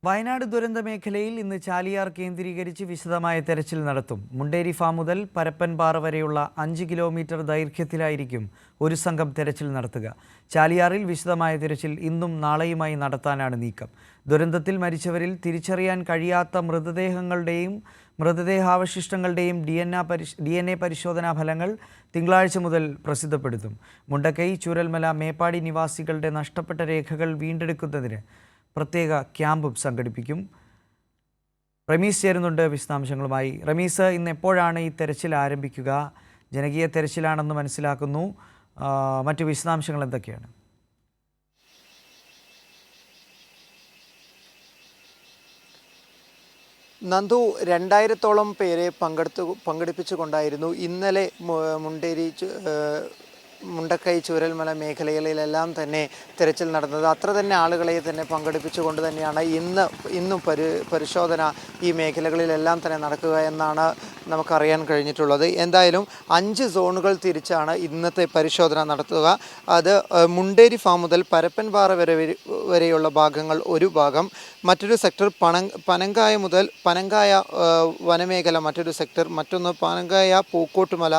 വയനാട് ദുരന്ത മേഖലയിൽ ഇന്ന് ചാലിയാർ കേന്ദ്രീകരിച്ച് വിശദമായ തെരച്ചിൽ നടത്തും. മുണ്ടേരി ഫാം മുതൽ പരപ്പൻപാറ വരെയുള്ള 5 കിലോമീറ്റർ ദൈർഘ്യത്തിലായിരിക്കും ഒരു സംഘം തെരച്ചിൽ നടത്തുക. ചാലിയാറിൽ വിശദമായ തെരച്ചിൽ ഇന്നും നാളെയുമായി നടത്താനാണ് നീക്കം. ദുരന്തത്തിൽ മരിച്ചവരിൽ തിരിച്ചറിയാൻ കഴിയാത്ത മൃതദേഹാവശിഷ്ടങ്ങളുടെയും DNA പരിശോധനാ ഫലങ്ങൾ തിങ്കളാഴ്ച മുതൽ പ്രസിദ്ധപ്പെടുത്തും. മുണ്ടക്കൈ, ചൂരൽമല, മേപ്പാടി നിവാസികളുടെ നഷ്ടപ്പെട്ട രേഖകൾ വീണ്ടെടുക്കുന്നതിന് പ്രത്യേക ക്യാമ്പും സംഘടിപ്പിക്കും. റമീസ് ചേരുന്നുണ്ട് വിശദാംശങ്ങളുമായി. റമീസ്, ഇന്ന് എപ്പോഴാണ് ഈ തെരച്ചിൽ ആരംഭിക്കുക? ജനകീയ തെരച്ചിലാണെന്ന് മനസ്സിലാക്കുന്നു. മറ്റു വിശദാംശങ്ങൾ എന്തൊക്കെയാണ്? നന്ദു, 2000-ഓളം പേരെ പങ്കെടുപ്പിച്ചുകൊണ്ടായിരുന്നു ഇന്നലെ മുണ്ടക്കൈ, ചൂരൽമല മേഖലകളിലെല്ലാം തന്നെ തെരച്ചിൽ നടന്നത്. അത്ര തന്നെ ആളുകളെ തന്നെ പങ്കെടുപ്പിച്ചുകൊണ്ട് തന്നെയാണ് ഇന്നും പരിശോധന ഈ മേഖലകളിലെല്ലാം തന്നെ നടക്കുക എന്നാണ് നമുക്കറിയാൻ കഴിഞ്ഞിട്ടുള്ളത്. എന്തായാലും 5 സോണുകൾ തിരിച്ചാണ് ഇന്നത്തെ പരിശോധന നടത്തുക. അത് മുണ്ടേരി ഫാം മുതൽ പരപ്പൻപാറ വരെയുള്ള ഭാഗങ്ങൾ ഒരു ഭാഗം, മറ്റൊരു സെക്ടർ പനങ്കായ വനമേഖല മറ്റൊരു സെക്ടർ, മറ്റൊന്ന് പനങ്കായ പൂക്കോട്ടുമല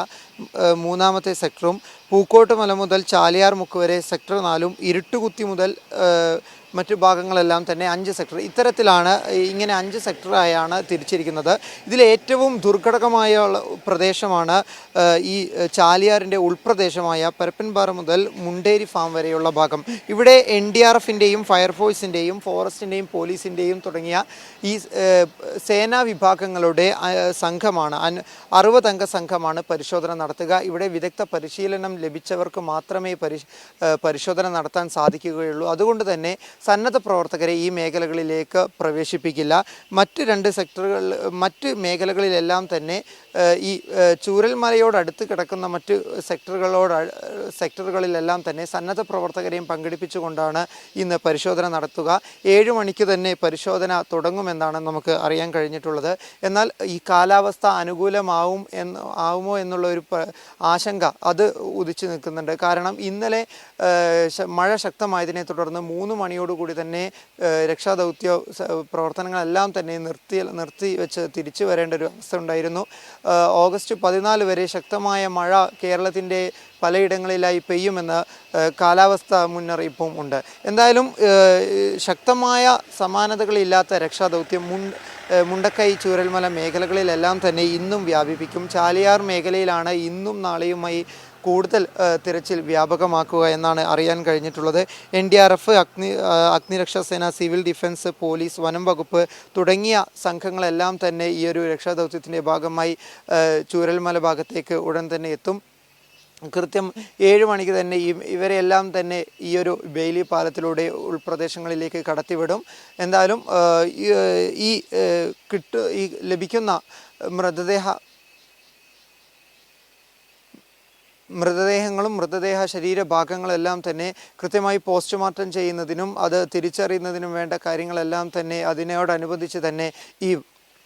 മൂന്നാമത്തെ സെക്ടറും, പൂക്കോട്ടുമല മുതൽ ചാലിയാർ മുക്ക് വരെ സെക്ടർ 4ഉം, ഇരുട്ടുകുത്തി മുതൽ മറ്റു ഭാഗങ്ങളെല്ലാം തന്നെ 5 സെക്ടർ. ഇത്തരത്തിലാണ് ഇങ്ങനെ 5 സെക്ടറായാണ് തിരിച്ചിരിക്കുന്നത്. ഇതിലേറ്റവും ദുർഘടകമായ പ്രദേശമാണ് ഈ ചാലിയാറിൻ്റെ ഉൾപ്രദേശമായ പരപ്പൻപാറ മുതൽ മുണ്ടേരി ഫാം വരെയുള്ള ഭാഗം. ഇവിടെ NDRFിൻ്റെയും ഫയർഫോഴ്സിൻ്റെയും ഫോറസ്റ്റിൻ്റെയും പോലീസിൻ്റെയും തുടങ്ങിയ ഈ സേനാ വിഭാഗങ്ങളുടെ സംഘമാണ് 60 അംഗ സംഘമാണ് പരിശോധന നടത്തുക. ഇവിടെ വിദഗ്ധ പരിശീലനം ലഭിച്ചവർക്ക് മാത്രമേ പരിശോധന നടത്താൻ സാധിക്കുകയുള്ളൂ. അതുകൊണ്ട് തന്നെ സന്നദ്ധ പ്രവർത്തകരെ ഈ മേഖലകളിലേക്ക് പ്രവേശിപ്പിക്കില്ല. മറ്റ് മേഖലകളിലെല്ലാം തന്നെ ഈ ചൂരൽമലയോടടുത്ത് കിടക്കുന്ന മറ്റ് സെക്ടറുകളിലെല്ലാം തന്നെ സന്നദ്ധ പ്രവർത്തകരെയും പങ്കെടുപ്പിച്ചുകൊണ്ടാണ് ഇന്ന് പരിശോധന നടത്തുക. 7 മണിക്ക് തന്നെ പരിശോധന തുടങ്ങുമെന്നാണ് നമുക്ക് അറിയാൻ കഴിഞ്ഞിട്ടുള്ളത്. എന്നാൽ ഈ കാലാവസ്ഥ ആവുമോ എന്നുള്ള ഒരു ആശങ്ക അത് ഉദിച്ചു നിൽക്കുന്നുണ്ട്. കാരണം ഇന്നലെ മഴ ശക്തമായതിനെ തുടർന്ന് 3 മണിയോടുകൂടി തന്നെ രക്ഷാദൗത്യ പ്രവർത്തനങ്ങളെല്ലാം തന്നെ നിർത്തി വെച്ച് തിരിച്ചു വരേണ്ട ഒരു അവസ്ഥ ഉണ്ടായിരുന്നു. ഓഗസ്റ്റ് 14 വരെ ശക്തമായ മഴ കേരളത്തിൻ്റെ പലയിടങ്ങളിലായി പെയ്യുമെന്ന് കാലാവസ്ഥ മുന്നറിയിപ്പും ഉണ്ട്. എന്തായാലും ശക്തമായ സമാനതകളില്ലാത്ത രക്ഷാദൗത്യം മുണ്ടക്കൈ, ചൂരൽമല മേഖലകളിലെല്ലാം തന്നെ ഇന്നും വ്യാപിപ്പിക്കും. ചാലിയാർ മേഖലയിലാണ് ഇന്നും നാളെയുമായി കൂടുതൽ തിരച്ചിൽ വ്യാപകമാക്കുക എന്നാണ് അറിയാൻ കഴിഞ്ഞിട്ടുള്ളത്. NDRF, അഗ്നിരക്ഷാസേന, സിവിൽ ഡിഫൻസ്, പോലീസ്, വനം വകുപ്പ് തുടങ്ങിയ സംഘങ്ങളെല്ലാം തന്നെ ഈ ഒരു രക്ഷാദൗത്യത്തിൻ്റെ ഭാഗമായി ചൂരൽമല ഭാഗത്തേക്ക് ഉടൻ തന്നെ എത്തും. കൃത്യം 7 മണിക്ക് തന്നെ ഇവരെല്ലാം തന്നെ ഈ ഒരു ബെയിലി പാലത്തിലൂടെ ഉൾപ്രദേശങ്ങളിലേക്ക് കടത്തിവിടും. എന്തായാലും ഈ ലഭിക്കുന്ന മൃതദേഹങ്ങളും മൃതദേഹ ശരീരഭാഗങ്ങളെല്ലാം തന്നെ കൃത്യമായി പോസ്റ്റ്മോർട്ടം ചെയ്യുന്നതിനും അത് തിരിച്ചറിയുന്നതിനും വേണ്ട കാര്യങ്ങളെല്ലാം തന്നെ അതിനോടനുബന്ധിച്ച് തന്നെ ഈ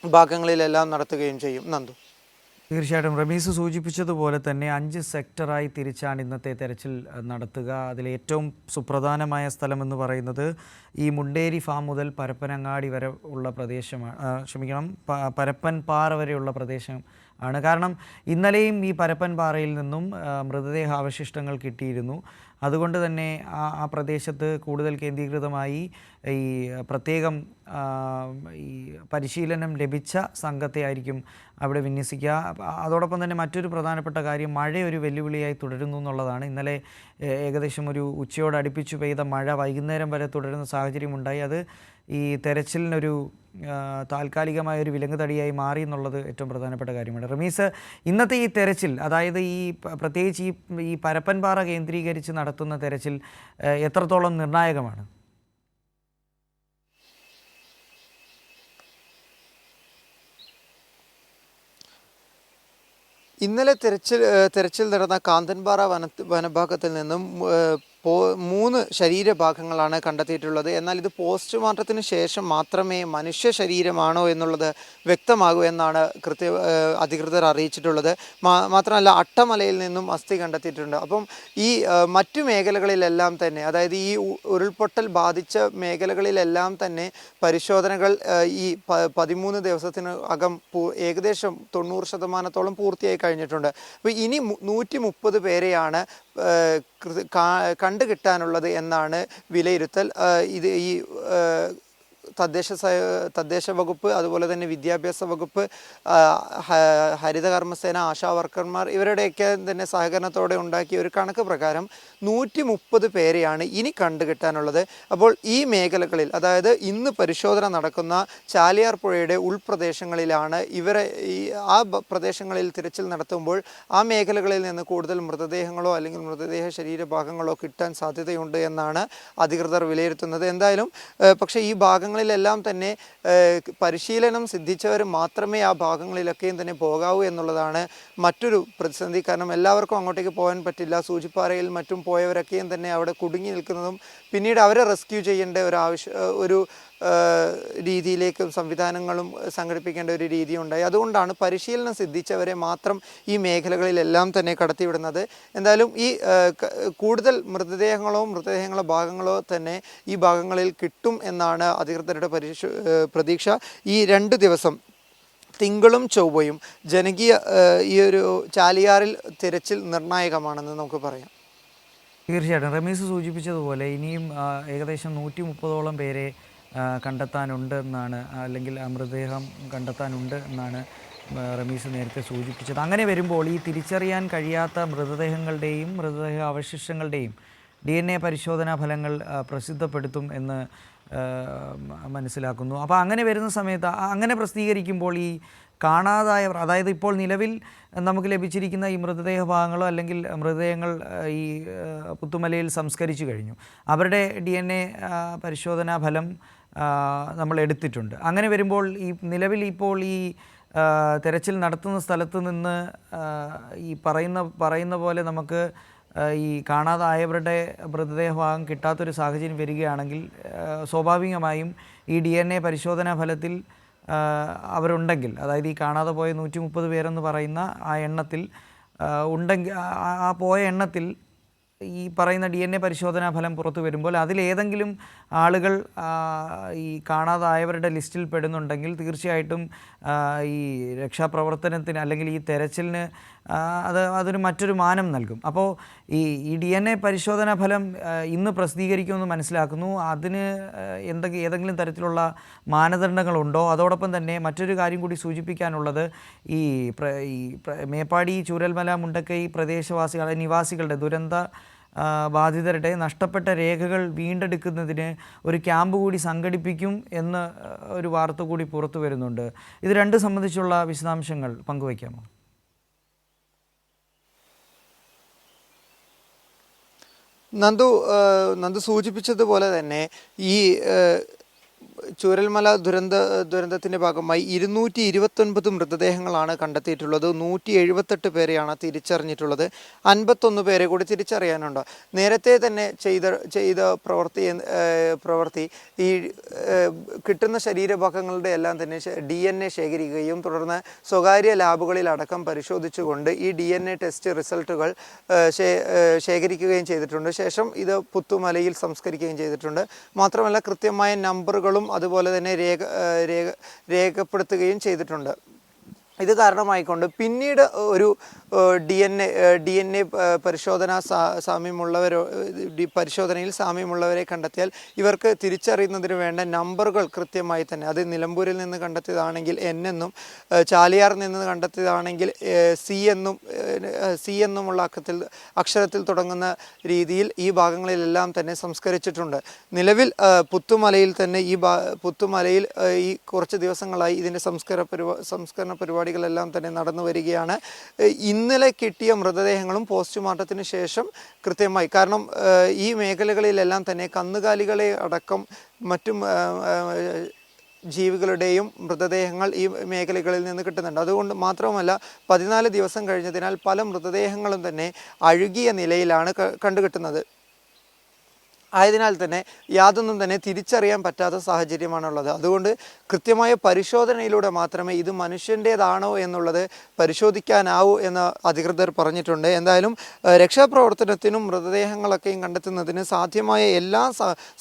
ഭാഗങ്ങളിലെല്ലാം നടത്തുകയും ചെയ്യും. നന്ദു, തീർച്ചയായിട്ടും റമീസ് സൂചിപ്പിച്ചതുപോലെ തന്നെ 5 സെക്ടറായി തിരിച്ചാണ് ഇന്നത്തെ തെരച്ചിൽ നടത്തുക. അതിലേറ്റവും സുപ്രധാനമായ സ്ഥലമെന്ന് പറയുന്നത് ഈ മുണ്ടേരി ഫാം മുതൽ പരപ്പനങ്ങാടി വരെ ഉള്ള പ്രദേശമാണ്. പരപ്പൻപാറ വരെയുള്ള പ്രദേശം ആണ്. കാരണം ഇന്നലെയും ഈ പരപ്പൻപാറയിൽ നിന്നും മൃതദേഹാവശിഷ്ടങ്ങൾ കിട്ടിയിരുന്നു. അതുകൊണ്ട് തന്നെ ആ പ്രദേശത്ത് കൂടുതൽ കേന്ദ്രീകൃതമായി ഈ പ്രത്യേകം ഈ പരിശീലനം ലഭിച്ച സംഘത്തെ ആയിരിക്കും അവിടെ വിന്യസിക്കുക. അതോടൊപ്പം തന്നെ മറ്റൊരു പ്രധാനപ്പെട്ട കാര്യം, മഴ ഒരു വെല്ലുവിളിയായി തുടരുന്നു എന്നുള്ളതാണ്. ഇന്നലെ ഏകദേശം ഒരു ഉച്ചയോട് അടുപ്പിച്ചു പെയ്ത മഴ വൈകുന്നേരം വരെ തുടരുന്ന സാഹചര്യമുണ്ടായി. അത് ഈ തെരച്ചിലിനൊരു താൽക്കാലികമായ ഒരു വിലങ്ങുതടിയായി മാറി എന്നുള്ളത് ഏറ്റവും പ്രധാനപ്പെട്ട കാര്യമാണ്. റമീസ്, ഇന്നത്തെ ഈ തെരച്ചിൽ, അതായത് പ്രത്യേകിച്ച് ഈ പരപ്പൻപാറ കേന്ദ്രീകരിച്ച് നടത്തുന്ന തെരച്ചിൽ എത്രത്തോളം നിർണായകമാണ്? ഇന്നലെ തെരച്ചിൽ നടന്ന കാന്തൻപാറ വനഭാഗത്തിൽ നിന്നും 3 ശരീരഭാഗങ്ങളാണ് കണ്ടെത്തിയിട്ടുള്ളത്. എന്നാൽ ഇത് പോസ്റ്റ്മോർട്ടത്തിന് ശേഷം മാത്രമേ മനുഷ്യ ശരീരമാണോ എന്നുള്ളത് വ്യക്തമാകൂ എന്നാണ് അധികൃതർ അറിയിച്ചിട്ടുള്ളത്. മാത്രമല്ല അട്ടമലയിൽ നിന്നും അസ്ഥി കണ്ടെത്തിയിട്ടുണ്ട്. അപ്പം ഈ മറ്റു മേഖലകളിലെല്ലാം തന്നെ, അതായത് ഈ ഉരുൾപൊട്ടൽ ബാധിച്ച മേഖലകളിലെല്ലാം തന്നെ പരിശോധനകൾ ഈ 13 ദിവസത്തിന് അകം ഏകദേശം 90% പൂർത്തിയായി കഴിഞ്ഞിട്ടുണ്ട്. അപ്പോൾ ഇനി 130 പേരെയാണ് കണ്ടുകിട്ടാനുള്ളത് എന്നാണ് വിലയിരുത്തൽ. ഇത് ഈ തദ്ദേശ വകുപ്പ്, അതുപോലെ തന്നെ വിദ്യാഭ്യാസ വകുപ്പ്, ഹരിതകർമ്മസേന, ആശാ വർക്കർമാർ ഇവരുടെയൊക്കെ തന്നെ സഹകരണത്തോടെ ഉണ്ടാക്കിയ ഒരു കണക്ക് പ്രകാരം 130 പേരെയാണ് ഇനി കണ്ടുകിട്ടാനുള്ളത്. അപ്പോൾ ഈ മേഖലകളിൽ, അതായത് ഇന്ന് പരിശോധന നടക്കുന്ന ചാലിയാർ പുഴയുടെ ഉൾപ്രദേശങ്ങളിലാണ് ആ പ്രദേശങ്ങളിൽ തിരച്ചിൽ നടത്തുമ്പോൾ ആ മേഖലകളിൽ നിന്ന് കൂടുതൽ മൃതദേഹങ്ങളോ അല്ലെങ്കിൽ മൃതദേഹ ശരീരഭാഗങ്ങളോ കിട്ടാൻ സാധ്യതയുണ്ട് എന്നാണ് അധികൃതർ വിലയിരുത്തുന്നത്. എന്തായാലും പക്ഷേ ഈ ഭാഗങ്ങളിലെല്ലാം തന്നെ പരിശീലനം സിദ്ധിച്ചവർ മാത്രമേ ആ ഭാഗങ്ങളിലൊക്കെയും തന്നെ പോകാവൂ എന്നുള്ളതാണ് മറ്റൊരു പ്രതിസന്ധി. കാരണം എല്ലാവർക്കും അങ്ങോട്ടേക്ക് പോകാൻ പറ്റില്ല. സൂചിപ്പാറയിൽ മറ്റും പോയവരൊക്കെയും തന്നെ അവിടെ കുടുങ്ങി നിൽക്കുന്നതും പിന്നീട് അവരെ റെസ്ക്യൂ ചെയ്യേണ്ട ഒരു രീതിയിലേക്കും സംവിധാനങ്ങളും സംഘടിപ്പിക്കേണ്ട ഒരു രീതി ഉണ്ടായി. അതുകൊണ്ടാണ് പരിശീലനം സിദ്ധിച്ചവരെ മാത്രം ഈ മേഖലകളിലെല്ലാം തന്നെ കടത്തിവിടുന്നത്. എന്തായാലും ഈ കൂടുതൽ മൃതദേഹങ്ങളോ ഭാഗങ്ങളോ തന്നെ ഈ ഭാഗങ്ങളിൽ കിട്ടും എന്നാണ് അധികൃതരുടെ പ്രതീക്ഷ. ഈ 2 ദിവസം തിങ്കളും ചൊവ്വയും ഈ ഒരു ചാലിയാറിൽ തിരച്ചിൽ നിർണായകമാണെന്ന് നമുക്ക് പറയാം. തീർച്ചയായിട്ടും റമീസ് സൂചിപ്പിച്ചതുപോലെ ഇനിയും ഏകദേശം 130ഓളം പേരെ കണ്ടെത്താനുണ്ട് എന്നാണ്, അല്ലെങ്കിൽ മൃതദേഹം കണ്ടെത്താനുണ്ട് എന്നാണ് റമീസ് നേരത്തെ സൂചിപ്പിച്ചത്. അങ്ങനെ വരുമ്പോൾ ഈ തിരിച്ചറിയാൻ കഴിയാത്ത മൃതദേഹങ്ങളുടെയും മൃതദേഹ അവശിഷ്ടങ്ങളുടെയും DNA പരിശോധനാ ഫലങ്ങൾ പ്രസിദ്ധപ്പെടുത്തും എന്ന് മനസ്സിലാക്കുന്നു. അപ്പോൾ അങ്ങനെ വരുന്ന സമയത്ത് അങ്ങനെ പ്രസിദ്ധീകരിക്കുമ്പോൾ ഈ കാണാതായവർ, അതായത് ഇപ്പോൾ നിലവിൽ നമുക്ക് ലഭിച്ചിരിക്കുന്ന ഈ മൃതദേഹ ഭാഗങ്ങളോ അല്ലെങ്കിൽ മൃതദേഹങ്ങൾ ഈ പുത്തുമലയിൽ സംസ്കരിച്ചു കഴിഞ്ഞു, അവരുടെ DNA പരിശോധനാ ഫലം നമ്മൾ എടുത്തിട്ടുണ്ട്. അങ്ങനെ വരുമ്പോൾ ഈ നിലവിൽ ഇപ്പോൾ ഈ തെരച്ചിൽ നടത്തുന്ന സ്ഥലത്ത് നിന്ന് ഈ പറയുന്ന പോലെ നമുക്ക് ഈ കാണാതായവരുടെ മൃതദേഹ ഭാഗം കിട്ടാത്തൊരു സാഹചര്യം വരികയാണെങ്കിൽ സ്വാഭാവികമായും ഈ DNA പരിശോധനാ ഫലത്തിൽ അവരുണ്ടെങ്കിൽ, അതായത് ഈ കാണാതെ പോയ 130 പേരെന്ന് പറയുന്ന ആ എണ്ണത്തിൽ ഉണ്ടെങ്കിൽ, ആ പോയ എണ്ണത്തിൽ ഈ പറയുന്ന DNA പരിശോധനാ ഫലം പുറത്തു വരുമ്പോൾ അതിലേതെങ്കിലും ആളുകൾ ഈ കാണാതായവരുടെ ലിസ്റ്റിൽ പെടുന്നുണ്ടെങ്കിൽ തീർച്ചയായിട്ടും ഈ രക്ഷാപ്രവർത്തനത്തിന് അല്ലെങ്കിൽ ഈ തെരച്ചിലിന് അതൊരു മറ്റൊരു മാനം നൽകും. അപ്പോൾ ഈ DNA പരിശോധനാ ഫലം ഇന്ന് പ്രസിദ്ധീകരിക്കുമെന്ന് മനസ്സിലാക്കുന്നു. അതിന് ഏതെങ്കിലും തരത്തിലുള്ള മാനദണ്ഡങ്ങളുണ്ടോ? അതോടൊപ്പം തന്നെ മറ്റൊരു കാര്യം കൂടി സൂചിപ്പിക്കാനുള്ളത്, ഈ മേപ്പാടി, ചൂരൽമല, മുണ്ടക്കൈ നിവാസികളുടെ ബാധിതരുടെ നഷ്ടപ്പെട്ട രേഖകൾ വീണ്ടെടുക്കുന്നതിന് ഒരു ക്യാമ്പ് കൂടി സംഘടിപ്പിക്കും എന്ന ഒരു വാർത്ത കൂടി പുറത്തു വരുന്നുണ്ട്. ഇത് രണ്ടും സംബന്ധിച്ചുള്ള വിശദാംശങ്ങൾ പങ്കുവയ്ക്കാമോ? നന്ദു സൂചിപ്പിച്ചതുപോലെ തന്നെ ഈ ചൂരൽമല ദുരന്തത്തിൻ്റെ ഭാഗമായി 229 മൃതദേഹങ്ങളാണ് കണ്ടെത്തിയിട്ടുള്ളത്. 178 പേരെയാണ് തിരിച്ചറിഞ്ഞിട്ടുള്ളത്. 51 പേരെ കൂടി തിരിച്ചറിയാനുണ്ട്. നേരത്തെ തന്നെ ചെയ്ത പ്രവൃത്തി ഈ കിട്ടുന്ന ശരീരഭാഗങ്ങളുടെ എല്ലാം തന്നെ DNA ശേഖരിക്കുകയും തുടർന്ന് സ്വകാര്യ ലാബുകളിൽ അടക്കം പരിശോധിച്ചുകൊണ്ട് ഈ DNA ടെസ്റ്റ് റിസൾട്ടുകൾ ശേഖരിക്കുകയും ചെയ്തിട്ടുണ്ട്. ശേഷം ഇത് പുത്തുമലയിൽ സംസ്കരിക്കുകയും ചെയ്തിട്ടുണ്ട്. മാത്രമല്ല കൃത്യമായ നമ്പറുകളും അതുപോലെ തന്നെ രേഖപ്പെടുത്തുകയും ചെയ്തിട്ടുണ്ട്. ഇത് കാരണമായിക്കൊണ്ട് പിന്നീട് ഒരു DNA പരിശോധനയിൽ സാമ്യമുള്ളവരെ കണ്ടെത്തിയാൽ ഇവർക്ക് തിരിച്ചറിയുന്നതിന് വേണ്ട നമ്പറുകൾ കൃത്യമായി തന്നെ, അത് നിലമ്പൂരിൽ നിന്ന് കണ്ടെത്തിയതാണെങ്കിൽ N എന്നും, ചാലിയാറിൽ നിന്ന് കണ്ടെത്തിയതാണെങ്കിൽ C എന്നുമുള്ള അക്ഷരത്തിൽ തുടങ്ങുന്ന രീതിയിൽ ഈ ഭാഗങ്ങളിലെല്ലാം തന്നെ സംസ്കരിച്ചിട്ടുണ്ട്. നിലവിൽ പുത്തുമലയിൽ തന്നെ പുത്തുമലയിൽ ഈ കുറച്ച് ദിവസങ്ങളായി ഇതിൻ്റെ സംസ്കരണ പരിപാടികളെല്ലാം തന്നെ നടന്നു വരികയാണ്. ഇന്നലെ കിട്ടിയ മൃതദേഹങ്ങളും പോസ്റ്റ്മോർട്ടത്തിന് ശേഷം കൃത്യമായി, കാരണം ഈ മേഖലകളിലെല്ലാം തന്നെ കന്നുകാലികളെ അടക്കം മറ്റും ജീവികളുടെയും മൃതദേഹങ്ങൾ ഈ മേഖലകളിൽ നിന്ന് കിട്ടുന്നുണ്ട്. അതുകൊണ്ട് മാത്രവുമല്ല 14 ദിവസം കഴിഞ്ഞതിനാൽ പല മൃതദേഹങ്ങളും തന്നെ അഴുകിയ നിലയിലാണ് കണ്ടുകിട്ടുന്നത്. ആയതിനാൽ തന്നെ യാതൊന്നും തന്നെ തിരിച്ചറിയാൻ പറ്റാത്ത സാഹചര്യമാണുള്ളത്. അതുകൊണ്ട് കൃത്യമായ പരിശോധനയിലൂടെ മാത്രമേ ഇത് മനുഷ്യൻ്റേതാണോ എന്നുള്ളത് പരിശോധിക്കാനാവൂ എന്ന് അധികൃതർ പറഞ്ഞിട്ടുണ്ട്. എന്തായാലും രക്ഷാപ്രവർത്തനത്തിനും മൃതദേഹങ്ങളൊക്കെയും കണ്ടെത്തുന്നതിന് സാധ്യമായ എല്ലാ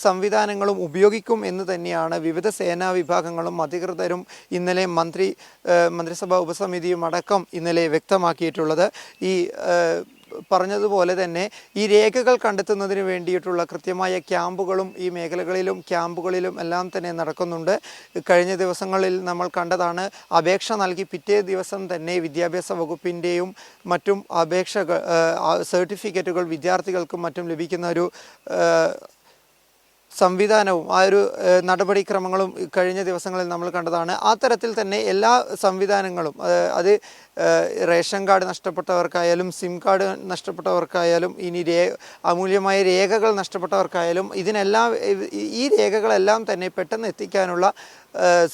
സംവിധാനങ്ങളും ഉപയോഗിക്കും എന്ന് തന്നെയാണ് വിവിധ സേനാ വിഭാഗങ്ങളും അധികൃതരും ഇന്നലെ മന്ത്രിസഭാ ഉപസമിതിയും അടക്കം ഇന്നലെ വ്യക്തമാക്കിയിട്ടുള്ളത്. ഈ പറഞ്ഞതുപോലെ തന്നെ ഈ രേഖകൾ കണ്ടെത്തുന്നതിന് വേണ്ടിയിട്ടുള്ള കൃത്യമായ ക്യാമ്പുകളും ഈ മേഖലകളിലും ക്യാമ്പുകളിലും എല്ലാം തന്നെ നടക്കുന്നുണ്ട്. കഴിഞ്ഞ ദിവസങ്ങളിൽ നമ്മൾ കണ്ടതാണ്, അപേക്ഷ നൽകി പിറ്റേ ദിവസം തന്നെ വിദ്യാഭ്യാസ വകുപ്പിൻ്റെയും മറ്റും സർട്ടിഫിക്കറ്റുകൾ വിദ്യാർത്ഥികൾക്കും മറ്റും ലഭിക്കുന്ന ഒരു സംവിധാനവും ആ ഒരു നടപടിക്രമങ്ങളും കഴിഞ്ഞ ദിവസങ്ങളിൽ നമ്മൾ കണ്ടതാണ്. ആ തരത്തിൽ തന്നെ എല്ലാ സംവിധാനങ്ങളും അത് റേഷൻ കാർഡ് നഷ്ടപ്പെട്ടവർക്കായാലും സിം കാർഡ് നഷ്ടപ്പെട്ടവർക്കായാലും ഇനി അമൂല്യമായ രേഖകൾ നഷ്ടപ്പെട്ടവർക്കായാലും ഈ രേഖകളെല്ലാം തന്നെ പെട്ടെന്ന് എത്തിക്കാനുള്ള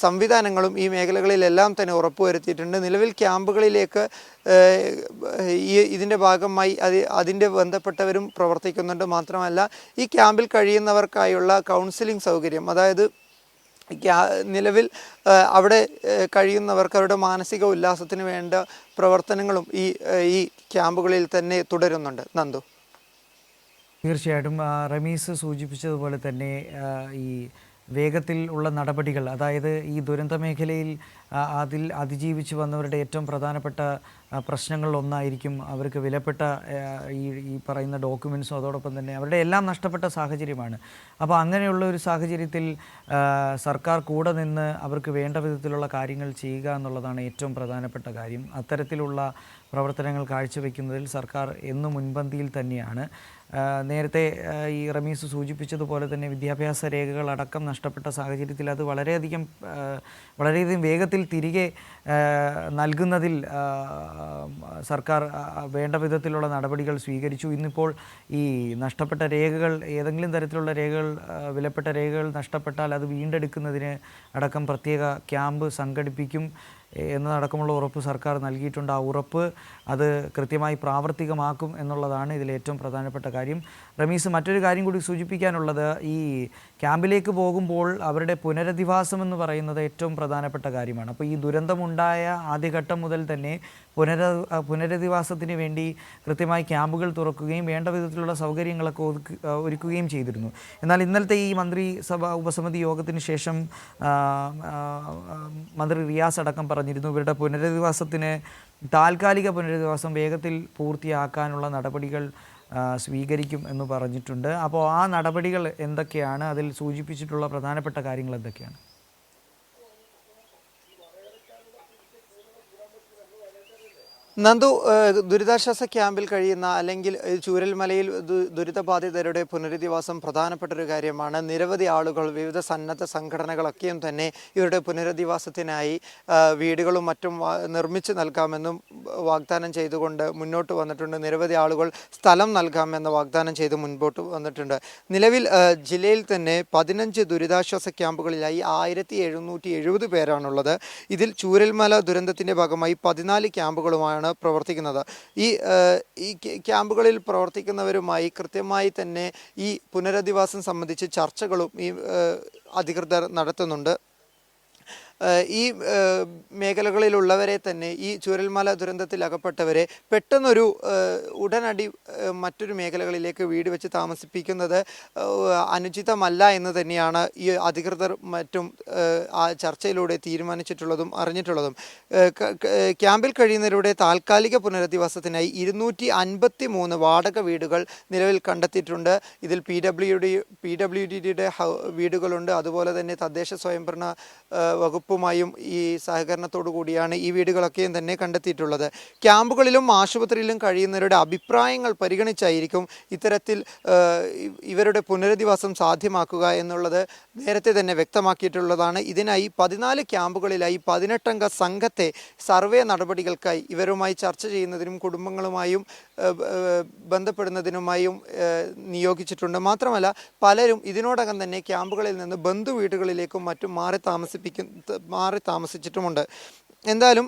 സംവിധാനങ്ങളും ഈ മേഖലകളിലെല്ലാം തന്നെ ഉറപ്പുവരുത്തിയിട്ടുണ്ട്. നിലവിൽ ക്യാമ്പുകളിലേക്ക് ഇതിൻ്റെ ഭാഗമായി അതിൻ്റെ ബന്ധപ്പെട്ടവരും പ്രവർത്തിക്കുന്നുണ്ട്. മാത്രമല്ല ഈ ക്യാമ്പിൽ കഴിയുന്നവർക്കായുള്ള കൗൺസിലിംഗ് സൗകര്യം, അതായത് നിലവിൽ അവിടെ കഴിയുന്നവർക്ക് അവരുടെ മാനസിക ഉല്ലാസത്തിന് വേണ്ട പ്രവർത്തനങ്ങളും ഈ ക്യാമ്പുകളിൽ തന്നെ തുടരുന്നുണ്ട്. നന്ദു. തീർച്ചയായിട്ടും റമീസ് സൂചിപ്പിച്ചതുപോലെ തന്നെ ഈ വേഗത്തിൽ ഉള്ള നടപടികൾ, അതായത് ഈ ദുരന്ത മേഖലയിൽ അതിൽ അതിജീവിച്ച് വന്നവരുടെ ഏറ്റവും പ്രധാനപ്പെട്ട പ്രശ്നങ്ങളിലൊന്നായിരിക്കും അവർക്ക് വിലപ്പെട്ട ഈ പറയുന്ന ഡോക്യുമെൻറ്റ്സും അതോടൊപ്പം തന്നെ അവരുടെ എല്ലാം നഷ്ടപ്പെട്ട സാഹചര്യമാണ്. അപ്പോൾ അങ്ങനെയുള്ള ഒരു സാഹചര്യത്തിൽ സർക്കാർ കൂടെ നിന്ന് അവർക്ക് വേണ്ട വിധത്തിലുള്ള കാര്യങ്ങൾ ചെയ്യുക എന്നുള്ളതാണ് ഏറ്റവും പ്രധാനപ്പെട്ട കാര്യം. അത്തരത്തിലുള്ള പ്രവർത്തനങ്ങൾ കാഴ്ചവെക്കുന്നതിൽ സർക്കാർ എന്നും മുൻപന്തിയിൽ തന്നെയാണ്. നേരത്തെ ഈ റമീസ് സൂചിപ്പിച്ചതുപോലെ തന്നെ വിദ്യാഭ്യാസ രേഖകൾ അടക്കം നഷ്ടപ്പെട്ട സാഹചര്യത്തിൽ അത് വളരെയധികം വേഗത്തിൽ തിരികെ നൽകുന്നതിൽ സർക്കാർ വേണ്ട വിധത്തിലുള്ള നടപടികൾ സ്വീകരിച്ചു. ഇന്നിപ്പോൾ ഈ നഷ്ടപ്പെട്ട രേഖകൾ, ഏതെങ്കിലും തരത്തിലുള്ള രേഖകൾ, വിലപ്പെട്ട രേഖകൾ നഷ്ടപ്പെട്ടാൽ അത് വീണ്ടെടുക്കുന്നതിന് അടക്കം പ്രത്യേക ക്യാമ്പ് സംഘടിപ്പിക്കും എന്നതടക്കമുള്ള ഉറപ്പ് സർക്കാർ നൽകിയിട്ടുണ്ട്. ആ ഉറപ്പ് അത് കൃത്യമായി പ്രാവർത്തികമാക്കും എന്നുള്ളതാണ് ഇതിൽ ഏറ്റവും പ്രധാനപ്പെട്ട കാര്യം. റമീസ്, മറ്റൊരു കാര്യം കൂടി സൂചിപ്പിക്കാനുള്ളത്, ഈ ക്യാമ്പിലേക്ക് പോകുമ്പോൾ അവരുടെ പുനരധിവാസം എന്ന് പറയുന്നത് ഏറ്റവും പ്രധാനപ്പെട്ട കാര്യമാണ്. അപ്പോൾ ഈ ദുരന്തമുണ്ടായ ആദ്യഘട്ടം മുതൽ തന്നെ പുനരധിവാസത്തിന് വേണ്ടി കൃത്യമായി ക്യാമ്പുകൾ തുറക്കുകയും വേണ്ട വിധത്തിലുള്ള സൗകര്യങ്ങളൊക്കെ ഒരുക്കുകയും ചെയ്തിരുന്നു. എന്നാൽ ഇന്നലത്തെ ഈ മന്ത്രിസഭാ ഉപസമിതി യോഗത്തിന് ശേഷം മന്ത്രി റിയാസ് അടക്കം പറഞ്ഞിരുന്നു, ഇവരുടെ പുനരധിവാസത്തിന് താൽക്കാലിക പുനരധിവാസം വേഗത്തിൽ പൂർത്തിയാക്കാനുള്ള നടപടികൾ സ്വീകരിക്കും എന്ന് പറഞ്ഞിട്ടുണ്ട്. അപ്പോൾ ആ നടപടികൾ എന്തൊക്കെയാണ്, അതിൽ സൂചിപ്പിച്ചിട്ടുള്ള പ്രധാനപ്പെട്ട കാര്യങ്ങൾ എന്തൊക്കെയാണ്? നന്ദു, ദുരിതാശ്വാസ ക്യാമ്പിൽ കഴിയുന്ന അല്ലെങ്കിൽ ചൂരൽമലയിൽ ദുരിതബാധിതരുടെ പുനരധിവാസം പ്രധാനപ്പെട്ടൊരു കാര്യമാണ്. നിരവധി ആളുകൾ, വിവിധ സന്നദ്ധ സംഘടനകളൊക്കെയും തന്നെ ഇവരുടെ പുനരധിവാസത്തിനായി വീടുകളും മറ്റും നിർമ്മിച്ച് നൽകാമെന്നും വാഗ്ദാനം ചെയ്തുകൊണ്ട് മുന്നോട്ട് വന്നിട്ടുണ്ട്. നിരവധി ആളുകൾ സ്ഥലം നൽകാമെന്ന് വാഗ്ദാനം ചെയ്ത് മുൻപോട്ട് വന്നിട്ടുണ്ട്. നിലവിൽ ജില്ലയിൽ തന്നെ 15 ദുരിതാശ്വാസ ക്യാമ്പുകളിലായി 1770 പേരാണുള്ളത്. ഇതിൽ ചൂരൽമല ദുരന്തത്തിൻ്റെ ഭാഗമായി 14 ക്യാമ്പുകളുമാണ് പ്രവർത്തിക്കുന്നത്. ഈ ക്യാമ്പുകളിൽ പ്രവർത്തിക്കുന്നവരുമായി കൃത്യമായി തന്നെ ഈ പുനരധിവാസം സംബന്ധിച്ച് ചർച്ചകളും ഈ അധികൃതർ നടത്തുന്നുണ്ട്. ഈ മേഖലകളിലുള്ളവരെ തന്നെ, ഈ ചൂരൽമല ദുരന്തത്തിൽ അകപ്പെട്ടവരെ പെട്ടെന്നൊരു ഉടനടി മറ്റൊരു മേഖലകളിലേക്ക് വീട് വെച്ച് താമസിപ്പിക്കുന്നത് അനുചിതമല്ല എന്ന് തന്നെയാണ് ഈ അധികൃതർ മറ്റും ആ ചർച്ചയിലൂടെ തീരുമാനിച്ചിട്ടുള്ളതും അറിഞ്ഞിട്ടുള്ളതും. ക്യാമ്പിൽ കഴിയുന്നവരുടെ താൽക്കാലിക പുനരധിവാസത്തിനായി 253 വാടക വീടുകൾ നിലവിൽ കണ്ടെത്തിയിട്ടുണ്ട്. ഇതിൽ PWDയുടെ വീടുകളുണ്ട്. അതുപോലെ തന്നെ തദ്ദേശ സ്വയംഭരണ വകുപ്പുമായും ഈ സഹകരണത്തോടു കൂടിയാണ് ഈ വീടുകളൊക്കെയും തന്നെ കണ്ടെത്തിയിട്ടുള്ളത്. ക്യാമ്പുകളിലും ആശുപത്രിയിലും കഴിയുന്നവരുടെ അഭിപ്രായങ്ങൾ പരിഗണിച്ചായിരിക്കും ഇത്തരത്തിൽ ഇവരുടെ പുനരധിവാസം സാധ്യമാക്കുക എന്നുള്ളത് നേരത്തെ തന്നെ വ്യക്തമാക്കിയിട്ടുള്ളതാണ്. ഇതിനായി 14 ക്യാമ്പുകളിലായി 18 അംഗ സംഘത്തെ സർവേ നടപടികൾക്കായി ഇവരുമായി ചർച്ച ചെയ്യുന്നതിനും കുടുംബങ്ങളുമായും ബന്ധപ്പെടുന്നതിനുമായും നിയോഗിച്ചിട്ടുണ്ട്. മാത്രമല്ല പലരും ഇതിനോടകം തന്നെ ക്യാമ്പുകളിൽ നിന്ന് ബന്ധു വീടുകളിലേക്കും മറ്റും മാറി താമസിച്ചിട്ടുമുണ്ട്. എന്തായാലും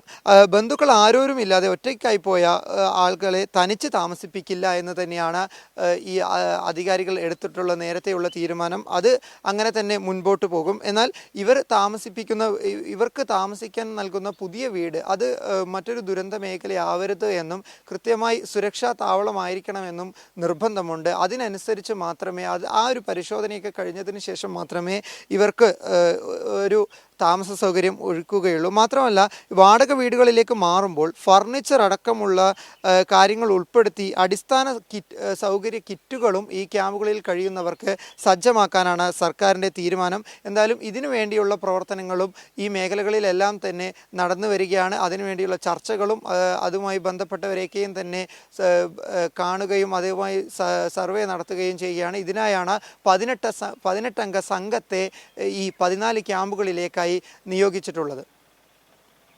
ബന്ധുക്കൾ ആരോരുമില്ലാതെ ഒറ്റയ്ക്കായി പോയ ആളുകളെ തനിച്ച് താമസിപ്പിക്കില്ല എന്ന് തന്നെയാണ് ഈ അധികാരികൾ എടുത്തിട്ടുള്ള നേരത്തെയുള്ള തീരുമാനം. അത് അങ്ങനെ തന്നെ മുൻപോട്ട് പോകും. എന്നാൽ ഇവർക്ക് താമസിക്കാൻ നൽകുന്ന പുതിയ വീട് അത് മറ്റൊരു ദുരന്ത മേഖലയാവരുത് എന്നും കൃത്യമായി സുരക്ഷാ താവളമായിരിക്കണമെന്നും നിർബന്ധമുണ്ട്. അതിനനുസരിച്ച് മാത്രമേ ആ ഒരു പരിശോധനയൊക്കെ കഴിഞ്ഞതിന് ശേഷം മാത്രമേ ഇവർക്ക് ഒരു താമസ സൗകര്യം ഒരുക്കുകയുള്ളൂ. മാത്രമല്ല വാടക വീടുകളിലേക്ക് മാറുമ്പോൾ ഫർണിച്ചർ അടക്കമുള്ള കാര്യങ്ങൾ ഉൾപ്പെടുത്തി അടിസ്ഥാന സൗകര്യ കിറ്റുകളും ഈ ക്യാമ്പുകളിൽ കഴിയുന്നവർക്ക് സജ്ജമാക്കാനാണ് സർക്കാരിൻ്റെ തീരുമാനം. എന്തായാലും ഇതിനു വേണ്ടിയുള്ള പ്രവർത്തനങ്ങളും ഈ മേഖലകളിലെല്ലാം തന്നെ നടന്നു വരികയാണ്. അതിനുവേണ്ടിയുള്ള ചർച്ചകളും അതുമായി ബന്ധപ്പെട്ടവരെയൊക്കെയും തന്നെ കാണുകയും അതുമായി സർവേ നടത്തുകയും ചെയ്യുകയാണ്. ഇതിനായാണ് 18 അംഗ സംഘത്തെ ഈ 14 ക്യാമ്പുകളിലേക്കായി നിയോഗിച്ചിട്ടുള്ളത്.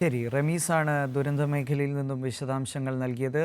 ശരി, റമീസാണ് ദുരന്ത മേഖലയിൽ നിന്നും വിശദാംശങ്ങൾ നൽകിയത്.